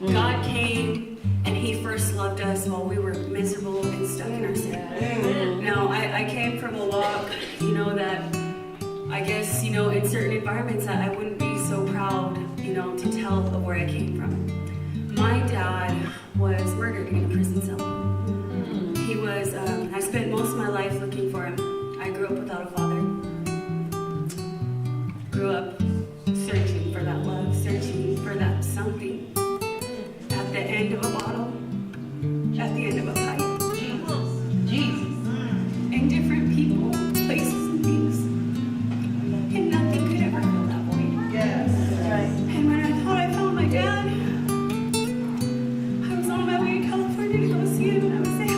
God came and He first loved us while we were miserable and stuck in our sin. Now, I came from a walk, that I guess, in certain environments that I wouldn't be so proud, to tell of where I came from. My dad was murdered in a prison cell. He was, I spent most of my life looking for him. I grew up without a father. Grew up searching for that love, searching for that something. At the end of a bottle, at the end of a pipe. Jesus. And different people, places, and things. And nothing could ever fill that void. Yes. Right. And when I thought I found my dad, I was on my way to California to go see him, and I was saying,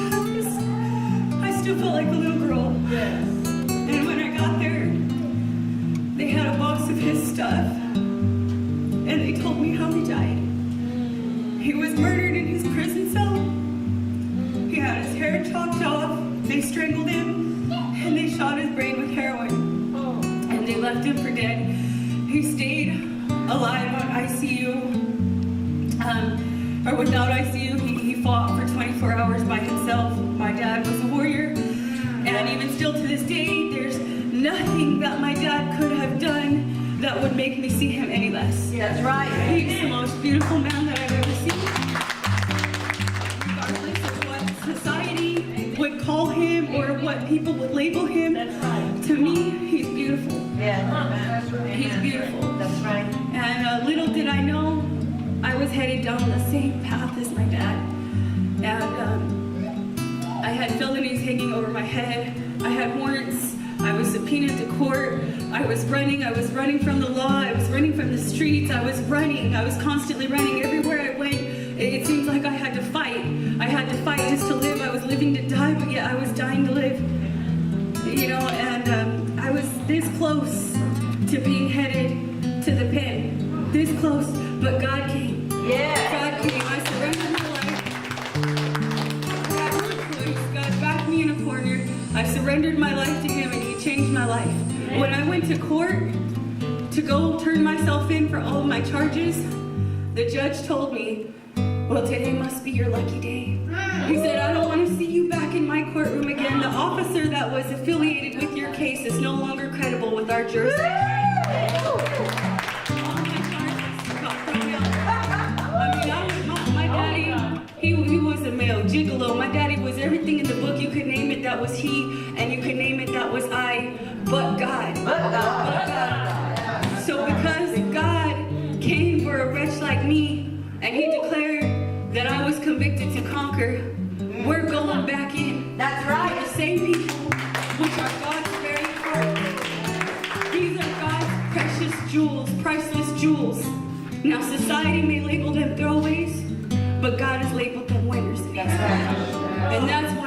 I still felt like a little girl. Yes. And when I got there, they had a box of his stuff, and they told me how he died. He was murdered in his prison cell. He had his hair chopped off. They strangled him, and they shot his brain with heroin. And they left him for dead. He stayed alive on ICU, or without ICU. He fought for 24 hours by himself. My dad was a warrior, and even still to this day, there's nothing that my dad could have done that would make me see him any less. That's right. He's the most beautiful man that I've ever seen. Regardless of what society would call him or what people would label him, That's right. To me, he's beautiful. Yeah. He's beautiful. That's right. And little did I know, I was headed down the same path as my dad. And I had felonies hanging over my head. I had warrants. I was subpoenaed to court. I was running from the law. I was running from the streets. I was constantly running. Everywhere I went, it seemed like I had to fight. I had to fight just to live. I was living to die, but yet I was dying to live. And I was this close to being headed to the pen. This close, but God came. Yeah. God came. I surrendered my life. I had no choice. God backed me in a corner. I surrendered my life to Him, and He changed my life. When I went to court to go turn myself in for all of my charges, the judge told me, well, today must be your lucky day. He said, I don't want to see you back in my courtroom again. The officer that was affiliated with your case is no longer credible with our jurisdiction. All my charges got thrown out. My daddy, he was a male gigolo. My daddy was everything in the book. You could name it, that was he, and you could name it, that was I, but God. But God. So because God came for a wretch like me, and He declared that I was convicted to conquer, we're going back in. That's right. The same people, which are God's very heart. These are God's precious jewels, priceless jewels. Now society may label them throwaways, but God has labeled them winners. That's right. And that's why